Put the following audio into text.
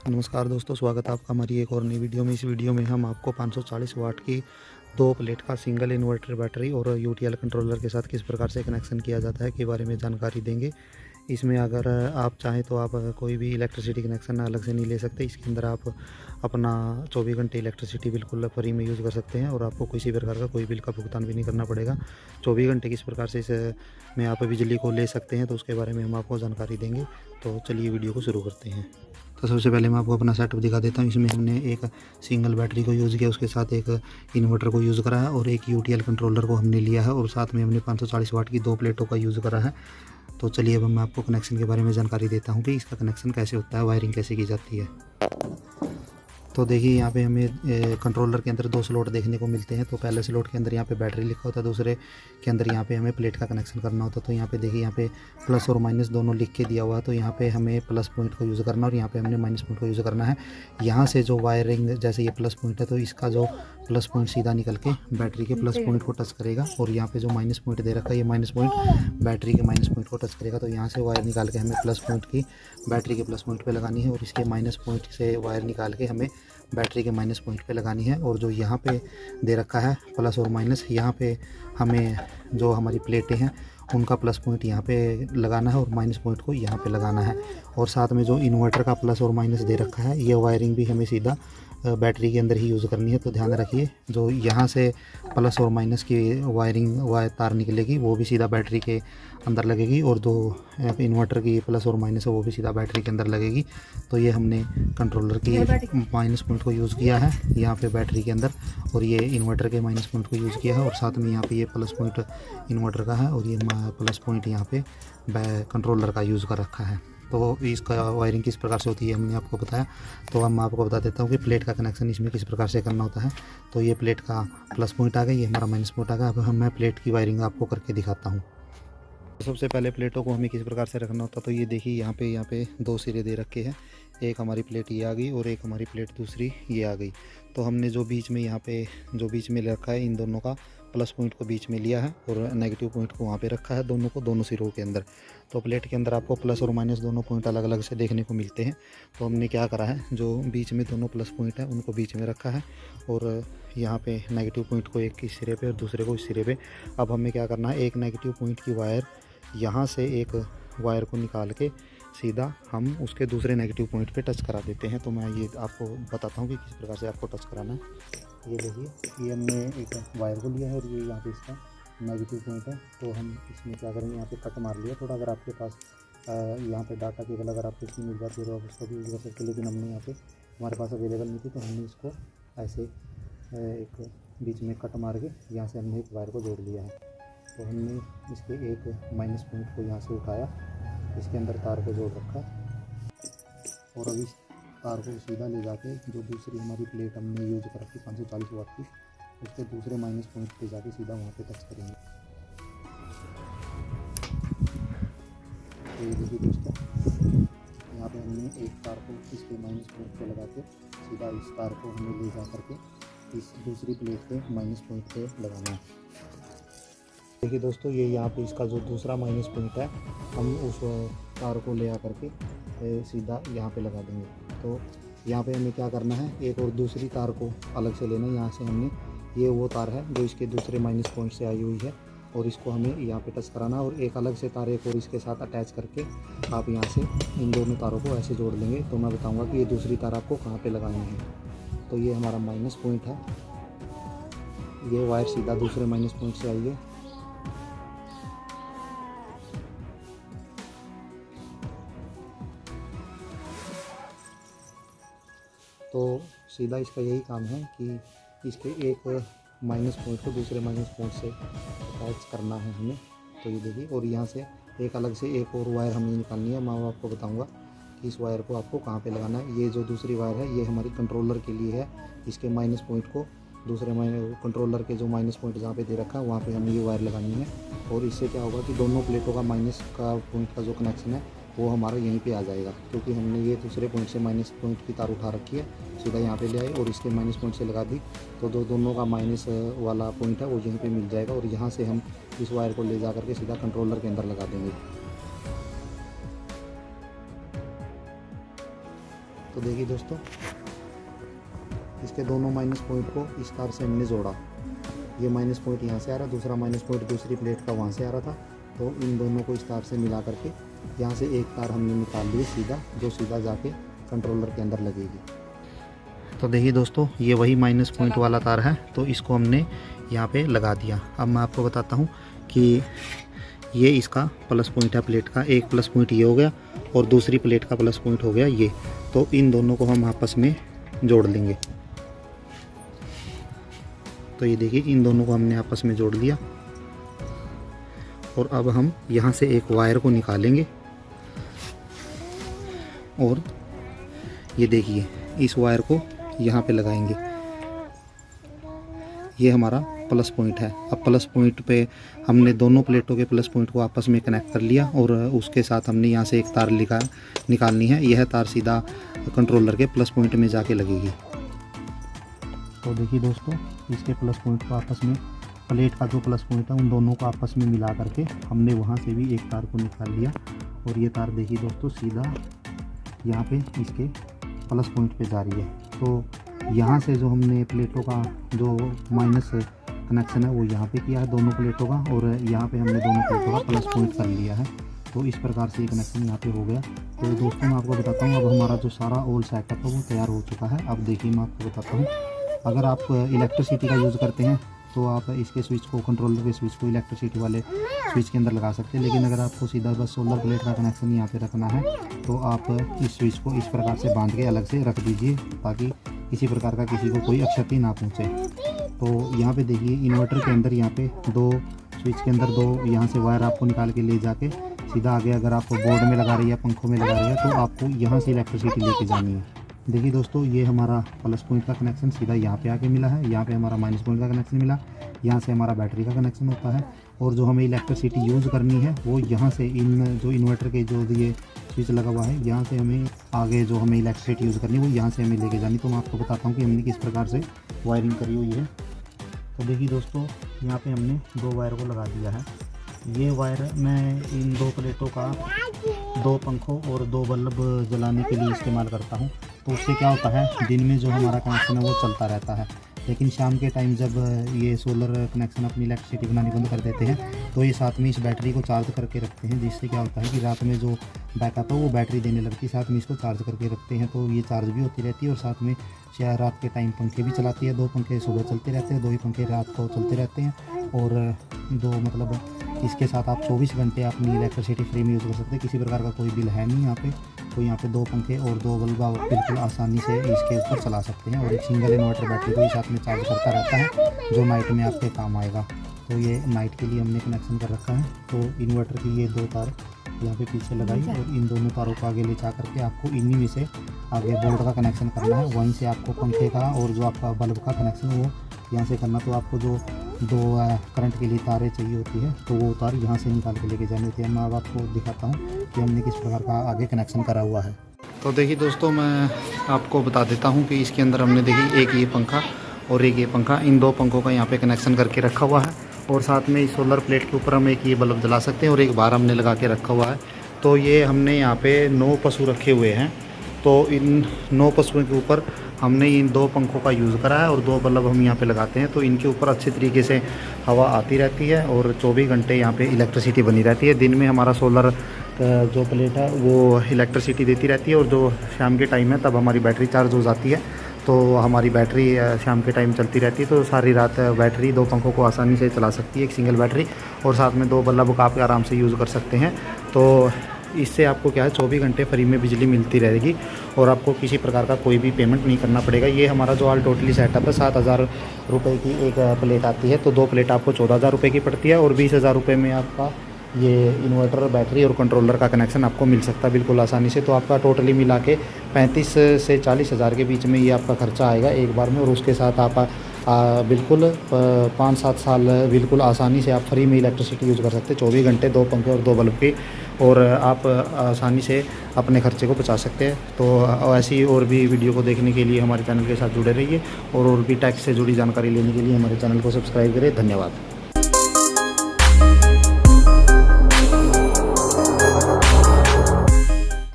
नमस्कार दोस्तों, स्वागत है आपका हमारी एक और नई वीडियो में। इस वीडियो में हम आपको 540 वाट की 2 प्लेट का सिंगल इन्वर्टर बैटरी और यूटीएल कंट्रोलर के साथ किस प्रकार से कनेक्शन किया जाता है के बारे में जानकारी देंगे। इसमें अगर आप चाहें तो आप कोई भी इलेक्ट्रिसिटी कनेक्शन अलग से नहीं ले सकते। इसके अंदर आप अपना 24 घंटे इलेक्ट्रिसिटी बिल्कुल फ्री में यूज़ कर सकते हैं और आपको किसी प्रकार का कोई बिल का भुगतान भी नहीं करना पड़ेगा। 24 घंटे किस प्रकार से इस में आप बिजली को ले सकते हैं तो उसके बारे में हम आपको जानकारी देंगे। तो चलिए वीडियो को शुरू करते हैं। तो सबसे पहले मैं आपको अपना सेटअप दिखा देता हूँ। इसमें हमने एक सिंगल बैटरी को यूज़ किया, उसके साथ एक इन्वर्टर को यूज़ करा है और एक यूटीएल कंट्रोलर को हमने लिया है और साथ में हमने 540 वाट की 2 प्लेटों का यूज़ करा है। तो चलिए अब मैं आपको कनेक्शन के बारे में जानकारी देता हूँ कि इसका कनेक्शन कैसे होता है, वायरिंग कैसे की जाती है। तो देखिए यहाँ पे हमें कंट्रोलर के अंदर 2 स्लॉट देखने को मिलते हैं। तो पहले स्लॉट के अंदर यहाँ पे बैटरी लिखा होता है, दूसरे के अंदर यहाँ पे हमें प्लेट का कनेक्शन करना होता है। तो यहाँ पे देखिए यहाँ पे प्लस और माइनस दोनों लिख के दिया हुआ है। तो यहाँ पे हमें प्लस पॉइंट को यूज़ करना है और यहाँ पे हमने माइनस पॉइंट को यूज़ करना है। यहाँ से जो वायरिंग, जैसे ये प्लस पॉइंट है तो इसका जो प्लस पॉइंट सीधा निकल के बैटरी के प्लस पॉइंट को टच करेगा और यहाँ पे जो माइनस पॉइंट दे रखा है ये माइनस पॉइंट बैटरी के माइनस पॉइंट को टच करेगा। तो यहाँ से वायर निकाल के हमें प्लस पॉइंट की बैटरी के प्लस पॉइंट पे लगानी है और इसके माइनस पॉइंट से वायर निकाल के हमें बैटरी के माइनस पॉइंट पे लगानी है। और जो यहाँ पे दे रखा है प्लस और माइनस, यहाँ पे हमें जो हमारी प्लेटें हैं उनका प्लस पॉइंट यहाँ पे लगाना है और माइनस पॉइंट को यहाँ पे लगाना है। और साथ में जो इन्वर्टर का प्लस और माइनस दे रखा है ये वायरिंग भी हमें सीधा बैटरी के अंदर ही यूज़ करनी है। तो ध्यान रखिए, जो यहाँ से प्लस और माइनस की वायर तार निकलेगी वो भी सीधा बैटरी के अंदर लगेगी और जो इन्वर्टर की प्लस और माइनस है वो भी सीधा बैटरी के अंदर लगेगी। तो ये हमने कंट्रोलर की माइनस पॉइंट को यूज़ किया है यहाँ पे बैटरी के अंदर और ये इन्वर्टर के माइनस पॉइंट को यूज़ किया है और साथ में यहाँ पे ये प्लस पॉइंट इन्वर्टर का है और ये प्लस पॉइंट यहाँ पे कंट्रोलर का यूज़ कर रखा है। तो इसका वायरिंग किस प्रकार से होती है हमने आपको बताया। तो अब मैं आपको बता देता हूँ कि प्लेट का कनेक्शन इसमें किस प्रकार से करना होता है। तो ये प्लेट का प्लस पॉइंट आ गया, ये हमारा माइनस पॉइंट आ गया। अब मैं प्लेट की वायरिंग आपको करके दिखाता हूँ। सबसे पहले प्लेटों को हमें किस प्रकार से रखना होता है। तो ये देखिए यहाँ पे 2 सिरे दे रखे हैं, एक हमारी प्लेट ये आ गई और एक हमारी प्लेट दूसरी ये आ गई। तो हमने जो बीच में यहाँ पे जो बीच में रखा है इन दोनों का प्लस पॉइंट को बीच में लिया है और नेगेटिव पॉइंट को वहाँ पे रखा है, दोनों को दोनों सिरों के अंदर। तो प्लेट के अंदर आपको प्लस और माइनस दोनों पॉइंट अलग अलग से देखने को मिलते हैं। तो हमने क्या करा है, जो बीच में दोनों प्लस पॉइंट है उनको बीच में रखा है और यहाँ पे नेगेटिव पॉइंट को एक इस सिरे पे और दूसरे को इस सिरे पे। अब हमें क्या करना है, एक नेगेटिव पॉइंट की वायर यहाँ से एक वायर को निकाल के सीधा हम उसके दूसरे नेगेटिव पॉइंट पे टच करा देते हैं। तो मैं ये आपको बताता हूँ कि किस प्रकार से आपको टच कराना है। ये देखिए, ये हमने एक वायर को लिया है और ये यहाँ पे इसका नेगेटिव पॉइंट है। तो हम इसमें क्या करेंगे, यहाँ पे कट मार लिया थोड़ा। अगर आपके पास यहाँ पे डाटा केबल अगर आपको इसमें मिल जाती है तो आप उसको भी यूज़ कर सकते हैं, लेकिन हमने यहाँ पे हमारे पास अवेलेबल नहीं थी तो हमने इसको ऐसे एक बीच में कट मार के यहाँ से हमने एक वायर को जोड़ लिया है। तो हमने इसके एक माइनस पॉइंट को यहाँ से उठाया, इसके अंदर तार को जोड़ रखा और अब इस तार को सीधा ले जाके जो दूसरी हमारी प्लेट हमने यूज कर रखी 540 वाट की, उसके दूसरे माइनस पॉइंट पे जाके सीधा वहाँ पे टच करेंगे। तो ये देखिए दोस्तों, यहाँ पे हमने एक तार को इसके माइनस पॉइंट पे लगा के सीधा इस तार को हमें ले जा करके इस दूसरी प्लेट पे माइनस पॉइंट पे लगाना है। देखिए दोस्तों, ये यहाँ पे इसका जो दूसरा माइनस पॉइंट है हम उस तार को ले आकर के सीधा यहाँ पे लगा देंगे। तो यहाँ पे हमें क्या करना है, एक और दूसरी तार को अलग से लेना है। यहाँ से हमने ये वो तार है जो इसके दूसरे माइनस पॉइंट से आई हुई है और इसको हमें यहाँ पे टच कराना और एक अलग से तार एक और इसके साथ अटैच करके आप यहाँ से इन दोनों तारों को ऐसे जोड़ लेंगे। तो मैं बताऊँगा कि ये दूसरी तार आपको कहाँ पर लगानी है। तो ये हमारा माइनस पॉइंट है, ये वायर सीधा दूसरे माइनस पॉइंट से आई है। तो सीधा इसका यही काम है कि इसके एक माइनस पॉइंट को दूसरे माइनस पॉइंट से अटैच करना है हमें। तो ये देखिए, और यहाँ से एक अलग से एक और वायर हमें निकालनी है। मैं आपको बताऊंगा कि इस वायर को आपको कहाँ पे लगाना है। ये जो दूसरी वायर है ये हमारी कंट्रोलर के लिए है, इसके माइनस पॉइंट को दूसरे कंट्रोलर के जो माइनस पॉइंट जहाँ पे दे रखा है वहाँ पे हमें ये वायर लगानी है। और इससे क्या होगा कि दोनों प्लेटों का माइनस का पॉइंट का जो कनेक्शन है वो हमारा यहीं पे आ जाएगा, क्योंकि हमने ये दूसरे पॉइंट से माइनस पॉइंट की तार उठा रखी है, सीधा यहाँ पे ले आए और इसके माइनस पॉइंट से लगा दी। तो दोनों का माइनस वाला पॉइंट है वो यहीं पे मिल जाएगा और यहाँ से हम इस वायर को ले जा करके सीधा कंट्रोलर के अंदर लगा देंगे। तो देखिए दोस्तों, इसके दोनों माइनस पॉइंट को इस तार से हमने जोड़ा। ये माइनस पॉइंट यहाँ से आ रहा, दूसरा माइनस पॉइंट दूसरी प्लेट का वहाँ से आ रहा था। तो इन दोनों को इस तार से मिला करके यहाँ से एक तार हमने निकाल ली सीधा, जो सीधा जाके कंट्रोलर के अंदर लगेगी। तो देखिए दोस्तों, ये वही माइनस पॉइंट वाला तार है, तो इसको हमने यहाँ पे लगा दिया। अब मैं आपको बताता हूँ कि ये इसका प्लस पॉइंट है प्लेट का। एक प्लस पॉइंट ये हो गया और दूसरी प्लेट का प्लस पॉइंट हो गया ये। तो इन दोनों को हम आपस में जोड़ लेंगे। तो ये देखिए, इन दोनों को हमने आपस में जोड़ लिया। और अब हम यहाँ से एक वायर को निकालेंगे और ये देखिए, इस वायर को यहाँ पे लगाएंगे। ये हमारा प्लस पॉइंट है। अब प्लस पॉइंट पे हमने दोनों प्लेटों के प्लस पॉइंट को आपस में कनेक्ट कर लिया और उसके साथ हमने यहाँ से एक तार निकालनी है। यह तार सीधा कंट्रोलर के प्लस पॉइंट में जाके लगेगी। तो देखिए दोस्तों, इसके प्लस पॉइंट को आपस में, प्लेट का जो प्लस पॉइंट है उन दोनों को आपस में मिला करके हमने वहाँ से भी एक तार को निकाल लिया। और ये तार देखिए दोस्तों, सीधा यहाँ पे इसके प्लस पॉइंट पे जा रही है। तो यहाँ से जो हमने प्लेटों का जो माइनस कनेक्शन है वो यहाँ पे किया है दोनों प्लेटों का, और यहाँ पे हमने दोनों प्लेटों का प्लस पॉइंट कर लिया है। तो इस प्रकार से ये कनेक्शन यहाँ पे हो गया। तो दोस्तों मैं आपको बताता हूँ, अब हमारा जो सारा ओल सेटअप है वो तैयार हो चुका है। अब देखिए मैं आपको बताता हूँ, अगर आप इलेक्ट्रिसिटी का यूज़ करते हैं तो आप इसके स्विच को, कंट्रोलर के स्विच को इलेक्ट्रिसिटी वाले स्विच के अंदर लगा सकते हैं। लेकिन अगर आपको सीधा बस सोलर प्लेट का कनेक्शन यहाँ पे रखना है तो आप इस स्विच को इस प्रकार से बांध के अलग से रख दीजिए, ताकि किसी प्रकार का किसी को कोई क्षति ना पहुँचे। तो यहाँ पे देखिए, इन्वर्टर के अंदर यहाँ पे दो स्विच के अंदर दो यहाँ से वायर आपको निकाल के ले जाके सीधा आगे, अगर आप बोर्ड में लगा रही है, पंखों में लगा रही है, तो आपको यहाँ से इलेक्ट्रिसिटी लेके जानी है। देखिए दोस्तों, ये हमारा प्लस पॉइंट का कनेक्शन सीधा यहाँ पे आके मिला है। यहाँ पे हमारा माइनस पॉइंट का कनेक्शन मिला, यहाँ से हमारा बैटरी का कनेक्शन होता है। और जो हमें इलेक्ट्रिसिटी यूज़ करनी है वो यहाँ से, इन जो इन्वर्टर के जो ये स्विच लगा हुआ है, यहाँ से हमें आगे जो हमें इलेक्ट्रिसिटी यूज़ करनी है वो यहाँ से हमें लेके जानी। तो मैं आपको बताता हूँ कि हमने किस प्रकार से वायरिंग करी हुई है। तो देखिए दोस्तों, यहाँ पर हमने दो वायर को लगा दिया है। ये वायर मैं इन दो प्लेटों का, दो पंखों और दो बल्ब जलाने के लिए इस्तेमाल करता हूँ। तो उससे क्या होता है, दिन में जो हमारा कनेक्शन है वो चलता रहता है, लेकिन शाम के टाइम जब ये सोलर कनेक्शन अपनी इलेक्ट्रिसिटी बनानी बंद कर देते हैं तो ये साथ में इस बैटरी को चार्ज करके रखते हैं, जिससे क्या होता है कि रात में जो बैकअप है वो बैटरी देने लगती है, साथ में इसको चार्ज करके रखते हैं। तो ये चार्ज भी होती रहती है और साथ में रात के टाइम पंखे भी चलाती है। दो पंखे सुबह चलते रहते हैं, दो ही पंखे रात को चलते रहते हैं। और दो मतलब इसके साथ आप 24 घंटे अपनी इलेक्ट्रिसिटी फ्री में यूज़ कर सकते हैं। किसी प्रकार का कोई बिल है नहीं यहाँ पे। तो यहाँ पे दो पंखे और दो बल्ब आप बिल्कुल आसानी से इसके ऊपर चला सकते हैं। और एक सिंगल इन्वर्टर बैटरी को ही साथ में चार्ज करता रहता है, जो नाइट में आपके काम आएगा। तो ये नाइट के लिए हमने कनेक्शन कर रखा है। तो इन्वर्टर की ये दो तार यहाँ पे पीछे लगाई और इन दोनों तारों को आगे ले जा करके आपको इन्हीं में से आगे बोर्ड का कनेक्शन करना है। वहीं से आपको पंखे का और जो आपका बल्ब का कनेक्शन वो यहाँ से करना। तो आपको जो दो करंट के लिए तारें चाहिए होती है तो वो तार यहाँ से निकाल के लेके जानी होती है। मैं अब आपको दिखाता हूँ कि हमने किस प्रकार का आगे कनेक्शन करा हुआ है। तो देखिए दोस्तों, मैं आपको बता देता हूँ कि इसके अंदर हमने देखिए एक ये पंखा और एक ये पंखा, इन दो पंखों का यहाँ पे कनेक्शन करके रखा हुआ है। और साथ में इस सोलर प्लेट के ऊपर हम एक ये बल्ब जला सकते हैं और एक बार हमने लगा के रखा हुआ है। तो ये हमने यहाँ पे 9 पशु रखे हुए हैं। तो इन 9 पशुओं के ऊपर हमने इन दो पंखों का यूज़ करा है और दो बल्ब हम यहाँ पे लगाते हैं। तो इनके ऊपर अच्छे तरीके से हवा आती रहती है और 24 घंटे यहाँ पे इलेक्ट्रिसिटी बनी रहती है। दिन में हमारा सोलर जो प्लेट है वो इलेक्ट्रिसिटी देती रहती है और जो शाम के टाइम है तब हमारी बैटरी चार्ज हो जाती है। तो हमारी बैटरी शाम के टाइम चलती रहती है। तो सारी रात बैटरी दो पंखों को आसानी से चला सकती है, एक सिंगल बैटरी। और साथ में दो बल्ब का आप आराम से यूज़ कर सकते हैं। तो इससे आपको क्या है 24 घंटे फ्री में बिजली मिलती रहेगी और आपको किसी प्रकार का कोई भी पेमेंट नहीं करना पड़ेगा। ये हमारा जो ऑल टोटली सेटअप है 7,000 रुपये की एक प्लेट आती है। तो दो प्लेट आपको 14,000 रुपये की पड़ती है और 20,000 रुपये में आपका ये इन्वर्टर, बैटरी और कंट्रोलर का कनेक्शन आपको मिल सकता है बिल्कुल आसानी से। तो आपका टोटली मिला के 35 से 40,000 के बीच में ये आपका खर्चा आएगा एक बार में। और उसके साथ आप बिल्कुल 5-7 साल बिल्कुल आसानी से आप फ्री में इलेक्ट्रिसिटी यूज़ कर सकते हैं, 24 घंटे, दो पंखे और दो बल्ब की। और आप आसानी से अपने खर्चे को बचा सकते हैं। तो ऐसी और भी वीडियो को देखने के लिए हमारे चैनल के साथ जुड़े रहिए और भी टैक्स से जुड़ी जानकारी लेने के लिए हमारे चैनल को सब्सक्राइब करें। धन्यवाद।